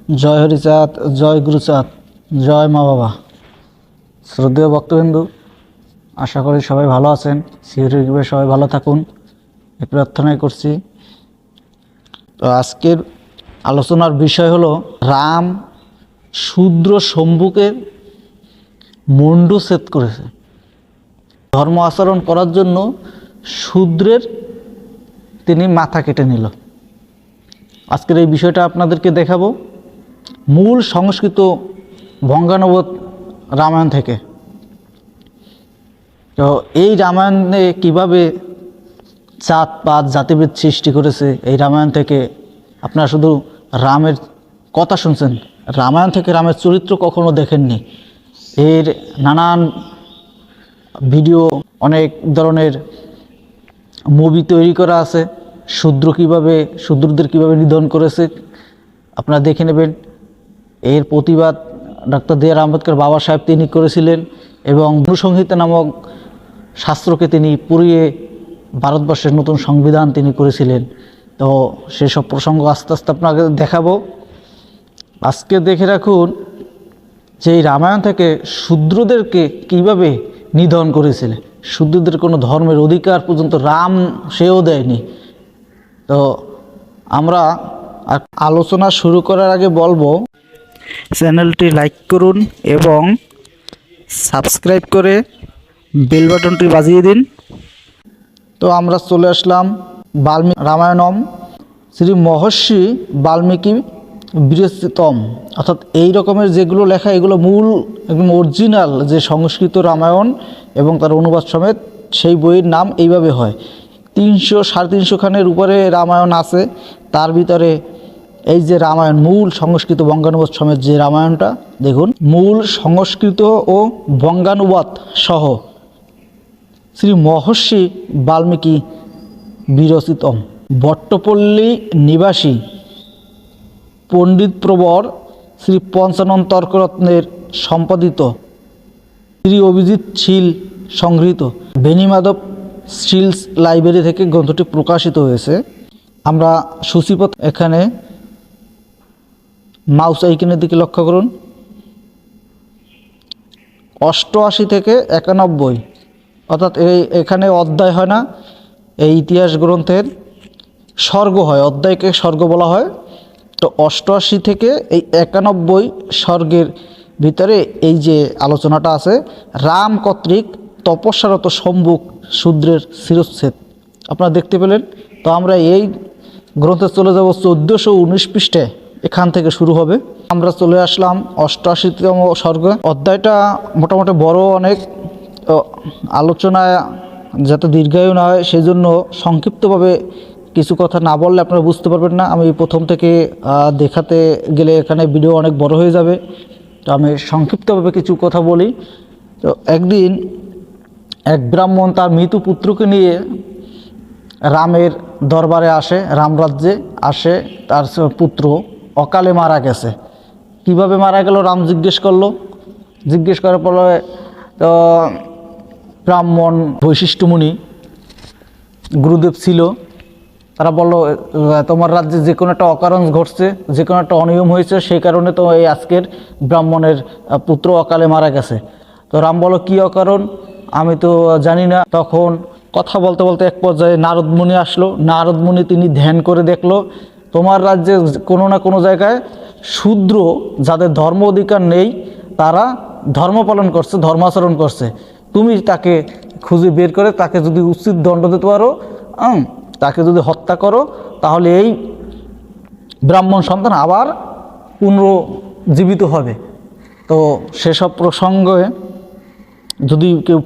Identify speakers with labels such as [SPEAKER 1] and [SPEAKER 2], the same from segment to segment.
[SPEAKER 1] জয় হরিচাঁদ, জয় গুরুচাঁদ, জয় মা বাবা। শ্রদ্ধেয় ভক্তবিন্দু, আশা করি সবাই ভালো আছেন। শিহরিভাবে সবাই ভালো থাকুন এই প্রার্থনাই করছি। তো আজকের আলোচনার বিষয় হলো রাম শূদ্র শম্ভুকে মুন্ডুচ্ছেদ করেছে। ধর্ম আচরণ করার জন্য শূদ্রের তিনি মাথা কেটে নিল। আজকের এই বিষয়টা আপনাদেরকে দেখাবো মূল সংস্কৃত বঙ্গানুবাদ রামায়ণ থেকে। তো এই রামায়ণে কিভাবে জাতপাত জাতিভেদ সৃষ্টি করেছে, এই রামায়ণ থেকে আপনারা শুধু রামের কথা শুনছেন, রামায়ণ থেকে রামের চরিত্র কখনো দেখেননি। এর নানান ভিডিও, অনেক ধরনের মুভি তৈরি করা আছে। শূদ্রদের কীভাবে নিধন করেছে আপনারা দেখে নেবেন। এর প্রতিবাদ ডক্টর বি আর আম্বেদকর বাবা সাহেব তিনি করেছিলেন এবং অনুসংহিতা নামক শাস্ত্রকে তিনি পুড়িয়ে ভারতবর্ষের নতুন সংবিধান তিনি করেছিলেন। তো সেসব প্রসঙ্গ আস্তে আস্তে আপনাকে দেখাবো। আজকে দেখে রাখুন যে এই রামায়ণ থেকে শূদ্রদেরকে কিভাবে নিধন করেছিলেন। শূদ্রদের কোনো ধর্মের অধিকার পর্যন্ত রাম সেও দেয়নি। তো আমরা আলোচনা শুরু করার আগে বলবো, চ্যানেলটি লাইক করুন এবং সাবস্ক্রাইব করে বেল বাটনটি বাজিয়ে দিন। তো আমরা চলে আসলাম বাল্মীকি রামায়ণম শ্রী মহর্ষি বাল্মীকি বিরচিতম, অর্থাৎ এই রকমের যেগুলো লেখা এগুলো মূল একদম অরিজিনাল যে সংস্কৃত রামায়ণ এবং তার অনুবাদ সমেত সেই বইয়ের নাম এইভাবে হয়। 300-350 খানের উপরে রামায়ণ আছে। তার ভিতরে এই যে রামায়ণ মূল সংস্কৃত বঙ্গানুবাদ সমেত যে রামায়ণটা দেখুন, মূল সংস্কৃত ও বঙ্গানুবাদ সহ শ্রী মহর্ষি বাল্মীকি বিরচিতম, বট্টপল্লী নিবাসী পণ্ডিত প্রবর শ্রী পঞ্চানন তর্করত্নের সম্পাদিত, শ্রী অভিজিৎ শীল সংগৃহীত, বেণীমাধব শিলস লাইব্রেরি থেকে গ্রন্থটি প্রকাশিত হয়েছে। আমরা সূচিপথ এখানে মাউস আইকনের দিকে লক্ষ্য করুন। 88 থেকে 91, অর্থাৎ এখানে অধ্যায় হয় না, এই ইতিহাস গ্রন্থের সর্গ হয়, অধ্যায়কে সর্গ বলা হয়। তো 88 থেকে এই 91 সর্গের ভিতরে এই যে আলোচনাটা আছে, রাম কর্তৃক তপস্যারত শম্ভুক শূদ্রের শিরচ্ছেদ আপনারা দেখতে পেলেন। তো আমরা এই গ্রন্থে চলে যাব 1419 পৃষ্ঠায়, এখান থেকে শুরু হবে। আমরা চলে আসলাম 88তম সর্গ। অধ্যায়টা মোটামুটি বড় অনেক, আলোচনায় যাতে দীর্ঘায়ু না হয় সেই জন্য সংক্ষিপ্তভাবে কিছু কথা না বললে আপনারা বুঝতে পারবেন না। আমি প্রথম থেকে দেখাতে গেলে এখানে ভিডিও অনেক বড় হয়ে যাবে। তো আমি সংক্ষিপ্তভাবে কিছু কথা বলি। তো একদিন এক ব্রাহ্মণ তার মৃত পুত্রকে নিয়ে রামের দরবারে আসে, রামরাজ্যে আসে। তার পুত্র অকালে মারা গেছে। কিভাবে মারা গেল রাম জিজ্ঞেস করার পরে তো ব্রাহ্মণ বৈশিষ্ট্য মুনি গুরুদেব ছিল, তারা বলল তোমার রাজ্যে যে কোনো একটা অকারণ ঘটছে, যে কোনো একটা অনিয়ম হয়েছে, সেই কারণে তো এই আজকের ব্রাহ্মণের পুত্র অকালে মারা গেছে। তো রাম বলল কি অকারণ, আমি তো জানি না। তখন কথা বলতে বলতে এক পর্যায়ে নারদ মুনি আসলো। নারদ মুনি তিনি ধ্যান করে দেখলো তোমার রাজ্যে কোনো না কোনো জায়গায় শূদ্র যাদের ধর্ম অধিকার নেই তারা ধর্ম পালন করছে, ধর্মাচরণ করছে। তুমি তাকে খুঁজে বের করে তাকে যদি উচিত দণ্ড দিতে পারো, তাকে যদি হত্যা করো, তাহলে এই ব্রাহ্মণ সন্তান আবার পুনরুজ্জীবিত হবে। তো সেসব প্রসঙ্গে যদি কেউ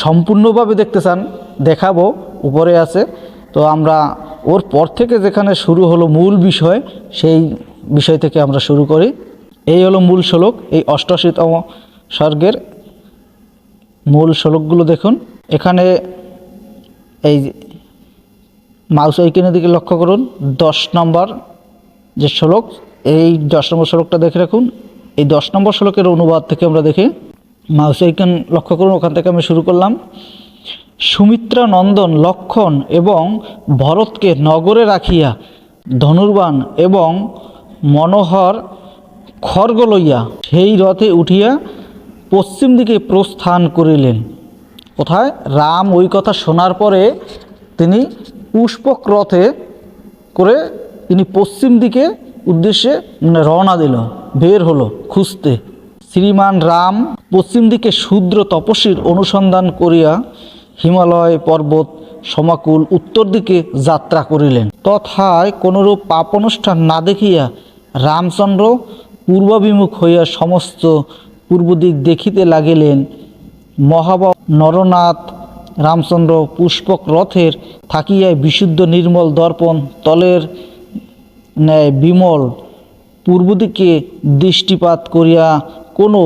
[SPEAKER 1] সম্পূর্ণভাবে দেখতে চান দেখাবো, উপরে আছে। তো আমরা ওর পর থেকে যেখানে শুরু হলো মূল বিষয়, সেই বিষয় থেকে আমরা শুরু করি। এই হলো মূল শ্লোক, এই 88তম সর্গের মূল শ্লোকগুলো দেখুন। এখানে এই মাউস আইকনের দিকে লক্ষ্য করুন, 10 নম্বর যে শ্লোক, এই 10 নম্বর শ্লোকটা দেখে রাখুন। এই 10 নম্বর শ্লোকের অনুবাদ থেকে আমরা দেখি, মাউস আইকন লক্ষ্য করুন, ওখান থেকে আমি শুরু করলাম। সুমিত্রা নন্দন লক্ষণ এবং ভরতকে নগরে রাখিয়া ধনুর্বাণ এবং মনোহর খড়গ লইয়া সেই রথে উঠিয়া পশ্চিম দিকে প্রস্থান করিলেন। কোথায়? রাম ওই কথা শোনার পরে তিনি পুষ্পক রথে করে তিনি পশ্চিম দিকে উদ্দেশ্যে রওনা দিল, বের হলো খুঁজতে। শ্রীমান রাম পশ্চিম দিকে শূদ্র তপস্বীর অনুসন্ধান করিয়া হিমালয় পর্বত সমাকুল উত্তর দিকে যাত্রা করিলেন। তথায় কোনরূপ পাপ অনুষ্ঠান না দেখিয়া রামচন্দ্র পূর্বাভিমুখ হইয়া সমস্ত পূর্ব দিক দেখিতে লাগিলেন। মহাবৎ নরনাথ রামচন্দ্র পুষ্পক রথের থাকিয়া বিশুদ্ধ নির্মল দর্পণ তলের ন্যায় বিমল পূর্ব দিকে দৃষ্টিপাত করিয়া কোনো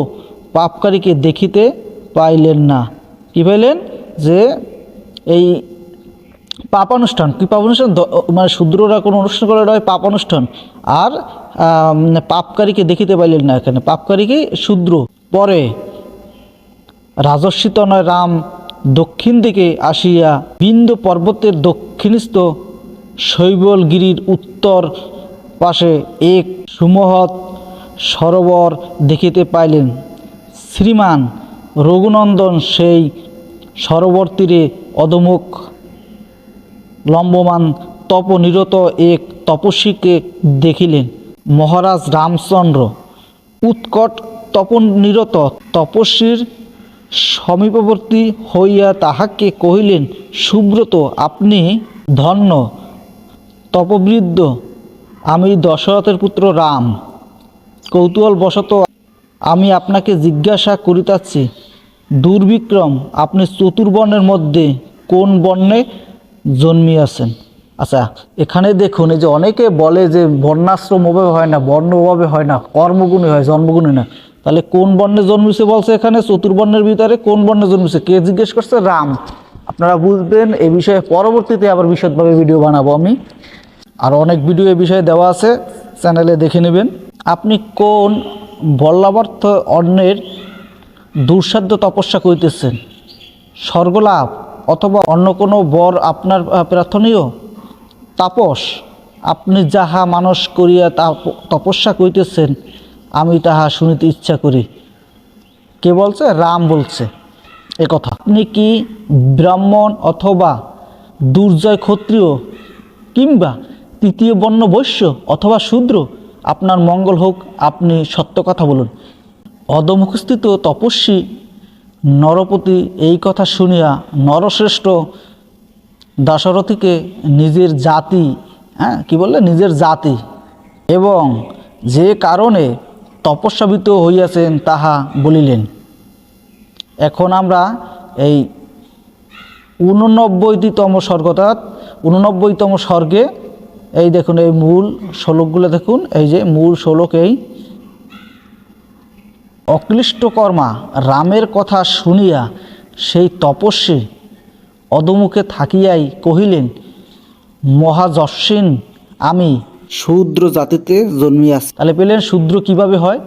[SPEAKER 1] পাপকারীকে দেখিতে পাইলেন না। কি পাইলেন? যে এই পাপানুষ্ঠান, কি পাপানুষ্ঠান? মানে শূদ্ররা কোনো অনুষ্ঠান করে হয় পাপানুষ্ঠান, আর পাপকারীকে দেখিতে পাইলেন না। এখানে পাপকারীকে শূদ্র। পরে রাজস্বিতনয় রাম দক্ষিণ দিকে আসিয়া বিন্ধ্য পর্বতের দক্ষিণস্থ শৈবলগিরির উত্তর পাশে এক সুমহৎ সরোবর দেখিতে পাইলেন। শ্রীমান রঘুনন্দন সেই সরোবর তীরে অধমুখ লম্বমান তপনিরত এক তপস্বীকে দেখিলেন। মহারাজ রামচন্দ্র উৎকট তপনিরত তপস্বীর সমীপবর্তী হইয়া তাহাকে কহিলেন, সুব্রত, আপনি ধন্য, তপবৃদ্ধ। আমি দশরথের পুত্র রাম। কৌতূহলবশত আমি আপনাকে জিজ্ঞাসা করিতেছি, দুর্বিক্রম, আপনি চতুর্বর্ণের মধ্যে কোন বর্ণে জন্মিয়াছেন? আচ্ছা, এখানে দেখুন, এই যে অনেকে বলে যে বর্ণাশ্রম ওভাবে হয় না, বর্ণ ওভাবে হয় না, কর্মগুণী হয়, জন্মগুণী না। তাহলে কোন বর্ণে জন্মিছে বলছে এখানে? চতুর্বর্ণের ভিতরে কোন বর্ণে জন্মিছে? কে জিজ্ঞেস করছে? রাম। আপনারা বুঝবেন এই বিষয়ে পরবর্তীতে আবার বিশদভাবে ভিডিও বানাবো আমি। আর অনেক ভিডিও এই বিষয়ে দেওয়া আছে, চ্যানেলে দেখে নেবেন। আপনি কোন বল্লাবর্থ অন্যের দুঃসাধ্য তপস্যা করিতেছেন? স্বর্গলাভ অথবা অন্য কোনো বর আপনার প্রার্থনীয়? তাপস, আপনি যাহা মানস করিয়া তপস্যা করিতেছেন আমি তাহা শুনিতে ইচ্ছা করি। কে বলছে? রাম বলছে এ কথা। আপনি কি ব্রাহ্মণ অথবা দুর্জয় ক্ষত্রিয় কিংবা তৃতীয় বর্ণ বৈশ্য অথবা শূদ্র? আপনার মঙ্গল হোক, আপনি সত্য কথা বলুন। অধমুখস্থিত তপস্বী নরপতি এই কথা শুনিয়া নরশ্রেষ্ঠ দাশরথীকে নিজের জাতি, কি বললে? নিজের জাতি এবং যে কারণে তপস্যাবিত হইয়াছেন তাহা বলিলেন। এখন আমরা এই 89তম স্বর্গ, অর্থাৎ 89তম স্বর্গে এই দেখুন, এই মূল শ্লোকগুলো দেখুন। এই যে মূল শ্লোক, এই অক্লিষ্টকর্মা রামের কথা শুনিয়া সেই তপস্বী অধমুখে থাকিয়াই কহিলেন, মহাযশস্বিন, আমি শূদ্র জাতিতে জন্মিয়াছি। তাহলে পেলেন শূদ্র কিভাবে হয়?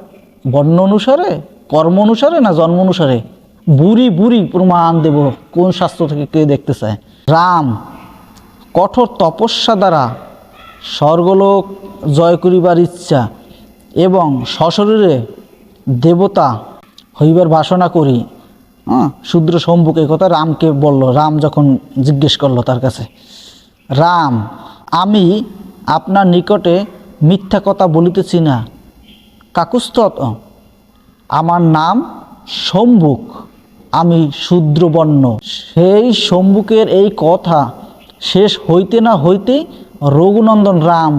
[SPEAKER 1] বর্ণ অনুসারে, কর্ম অনুসারে, না জন্ম অনুসারে? বুড়ি বুড়ি প্রমাণ দেব, কোন শাস্ত্র থেকে কে দেখতে চায়? রাম কঠোর তপস্যা দ্বারা স্বর্গলোক জয় করিবার ইচ্ছা এবং সশরীরে দেবতা হইবার বাসনা করি। শূদ্র সম্মুখ এই কথা রামকে বলল, রাম যখন জিজ্ঞেস করলো তার কাছে। রাম, আমি আপনার নিকটে মিথ্যা কথা বলিতেছি না। কাকুস্থত, আমার নাম সম্মুখ, আমি শূদ্রবর্ণ। সেই সম্মুখের এই কথা শেষ হইতে না হইতেই রঘুনন্দন রাম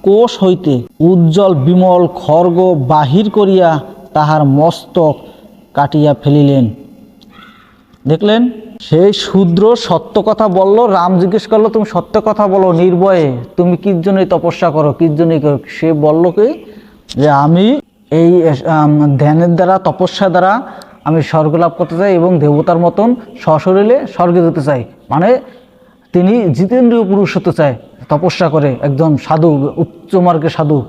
[SPEAKER 1] কোষ হইতে উজ্জ্বল বিমল খড়গ বাহির করিয়া তাহার মস্তক কাটিয়া ফেলিলেন। দেখলেন, সেই শূদ্র সত্য কথা বলল। রাম জিজ্ঞেস করলো, তুমি সত্য কথা বলো নির্ভয়ে, তুমি কির জন্যই তপস্যা করো, কির জন্যই করো? সে বলল কি, যে আমি এই ধ্যানের দ্বারা, তপস্যা দ্বারা আমি স্বর্গ লাভ করতে চাই এবং দেবতার মতন সশরীরে স্বর্গে যেতে চাই। মানে তিনি জিতেন্দ্রীয় পুরুষ হতে চায় তপস্যা করে, একজন সাধু, উচ্চমার্গের সাধু।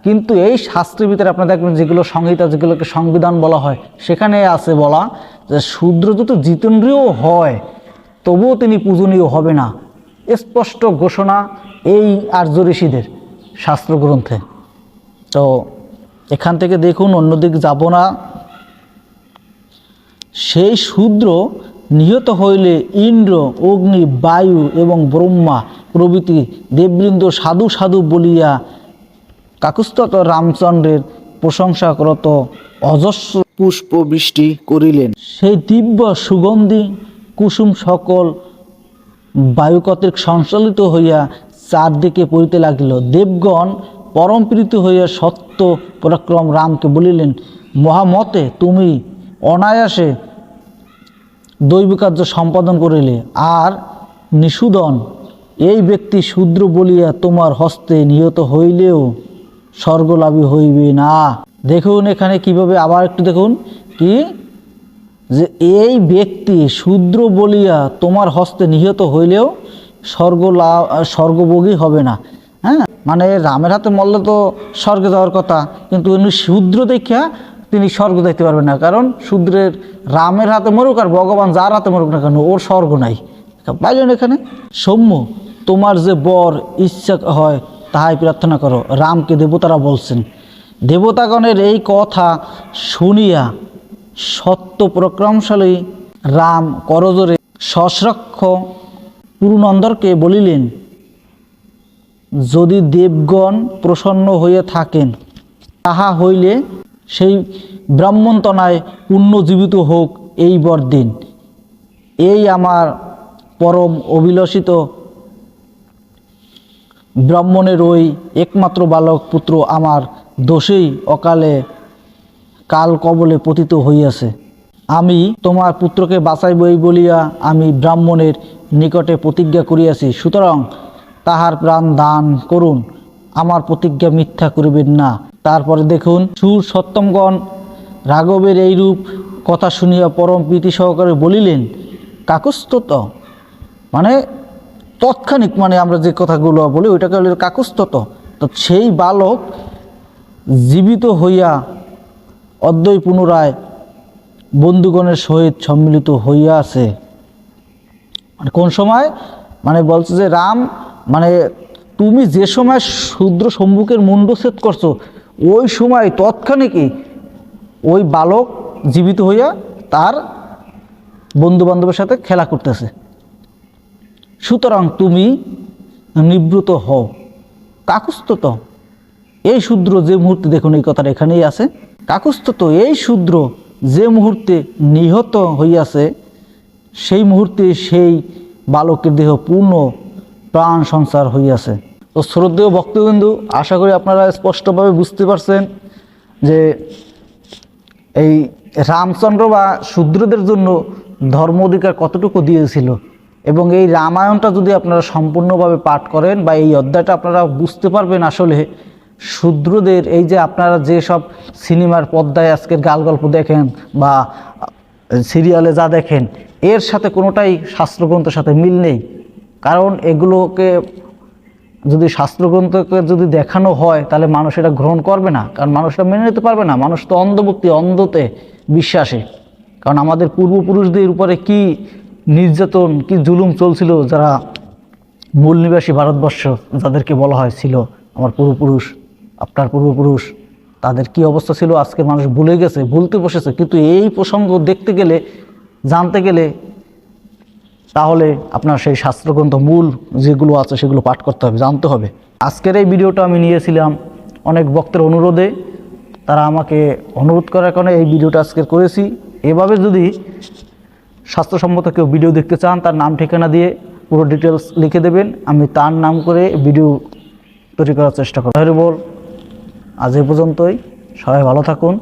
[SPEAKER 1] কিন্তু এই শাস্ত্রের ভিতরে আপনারা দেখবেন যেগুলো সংহিতা, যেগুলোকে সংবিধান বলা হয়, সেখানে আছে বলা যে শূদ্র যদি জিতেন্দ্রীয় হয় তবুও তিনি পূজনীয় হবে না। স্পষ্ট ঘোষণা এই আর্য ঋষিদের শাস্ত্র গ্রন্থে। তো এখান থেকে দেখুন, অন্যদিকে যাব না। সেই শূদ্র নিহত হইলে ইন্দ্র, অগ্নি, বায়ু এবং ব্রহ্মা প্রভৃতি দেববৃন্দ সাধু সাধু বলিয়া কাকুস্তত রামচন্দ্রের প্রশংসা করত অজস্র পুষ্প বৃষ্টি করিলেন। সেই দিব্য সুগন্ধি কুসুম সকল বায়ু কর্তৃক সঞ্চালিত হইয়া চারদিকে পড়িতে লাগিল। দেবগণ পরম প্রীত হইয়া সত্য পরাক্রম রামকে বলিলেন, মহামতে তুমি অনায়াসে দৈব কার্য সম্পাদন করিলে, আর নিষূদন এই ব্যক্তি শূদ্র বলিয়া তোমার হস্তে নিহত হইলেও স্বর্গলাভী হইবে না। দেখুন এখানে কিভাবে, আবার একটু দেখুন কি, যে এই ব্যক্তি শূদ্র বলিয়া তোমার হস্তে নিহত হইলেও স্বর্গভোগী হবে না। হ্যাঁ, মানে রামের হাতে মরলে তো স্বর্গে যাওয়ার কথা, কিন্তু উনি শূদ্র দেখিয়া তিনি স্বর্গ দেখতে পারবেন না। কারণ শূদ্রের রামের হাতে মরুক আর ভগবান যার হাতে মরুক না কেন, ওর স্বর্গ নাই। পাইলেন এখানে, সৌম্য তোমার যে বর ইচ্ছা হয় তাহাই প্রার্থনা করো, রামকে দেবতারা বলছেন। দেবতাগণের এই কথা শুনিয়া সত্য পরাক্রমশালী রাম করজোরে সশ্রক্ষ পুরুনন্দরকে বলিলেন, যদি দেবগণ প্রসন্ন হইয়া থাকেন তাহা হইলে সেই ব্রাহ্মণতনায় পুণ্যজীবিত হোক এই বরদিন। এই আমার পরম অভিলষিত ব্রাহ্মণের ওই একমাত্র বালক পুত্র আমার দোষেই অকালে কাল কবলে পতিত হইয়াছে। আমি তোমার পুত্রকে বাঁচাইবই বলিয়া আমি ব্রাহ্মণের নিকটে প্রতিজ্ঞা করিয়াছি, সুতরাং তাহার প্রাণ দান করুন, আমার প্রতিজ্ঞা মিথ্যা করিবেন না। তারপরে দেখুন, সুর সত্তমগণ রাঘবের এইরূপ কথা শুনিয়া পরম প্রীতি সহকারে বলিলেন, কাকুস্তত মানে তৎক্ষণিক, মানে আমরা যে কথাগুলো বলি ওইটাকে বলি কাকুস্তত। তো সেই বালক জীবিত হইয়া অদ্বৈ পুনরায় বন্ধুগণের সহিত সম্মিলিত হইয়াছে। মানে কোন সময়, মানে বলছে যে রাম, মানে তুমি যে সময় শূদ্র সম্মুখের মুণ্ডচ্ছেদ করছো ওই সময় তৎক্ষণিকই ওই বালক জীবিত হইয়া তার বন্ধু বান্ধবের সাথে খেলা করতেছে। সুতরাং তুমি নিবৃত হও। কাকুস্তত এই শূদ্র যে মুহূর্তে, দেখুন এই কথাটা এখানেই আছে, কাকুস্তত এই শূদ্র যে মুহূর্তে নিহত হইয়াছে সেই মুহূর্তে সেই বালকের দেহ পূর্ণ প্রাণ সংসার হইয়াছে। তো শ্রদ্ধেয় ভক্তবৃন্দ, আশা করি আপনারা স্পষ্টভাবে বুঝতে পারছেন যে এই রামচন্দ্র বা শূদ্রদের জন্য ধর্ম অধিকার কতটুকু দিয়েছিল। এবং এই রামায়ণটা যদি আপনারা সম্পূর্ণভাবে পাঠ করেন বা এই অধ্যায়টা আপনারা বুঝতে পারবেন আসলে শূদ্রদের, এই যে আপনারা যে সব সিনেমার পর্দায় আজকের গাল গল্প দেখেন বা সিরিয়ালে যা দেখেন, এর সাথে কোনোটাই শাস্ত্রগ্রন্থের সাথে মিল নেই। কারণ এগুলোকে যদি শাস্ত্রগ্রন্থকে যদি দেখানো হয় তাহলে মানুষ এটা গ্রহণ করবে না, কারণ মানুষটা মেনে নিতে পারবে না। মানুষ তো অন্ধভক্তি, অন্ধতে বিশ্বাসে। কারণ আমাদের পূর্বপুরুষদের উপরে কি নির্যাতন, কি জুলুম চলছিল, যারা মূল নিবাসী ভারতবর্ষ যাদেরকে বলা হয় ছিল আমার পূর্বপুরুষ, আপনার পূর্বপুরুষ, তাদের কি অবস্থা ছিল আজকে মানুষ ভুলে গেছে, ভুলতে বসেছে। কিন্তু এই প্রসঙ্গ দেখতে গেলে, জানতে গেলে তাহলে আপনার সেই শাস্ত্রগ্রন্থ মূল যেগুলো আছে সেগুলো পাঠ করতে হবে, জানতে হবে। আজকের এই ভিডিওটা আমি নিয়েছিলাম অনেক ভক্তের অনুরোধে, তারা আমাকে অনুরোধ করার কারণে এই ভিডিওটা আজকের করেছি। এভাবে যদি স্বাস্থ্যসম্মত কেউ ভিডিও দেখতে চান, তার নাম ঠিকানা দিয়ে পুরো ডিটেলস লিখে দেবেন, আমি তার নাম করে ভিডিও তৈরি করার চেষ্টা করব। হরি বল। আজ এ পর্যন্তই, সবাই ভালো থাকুন।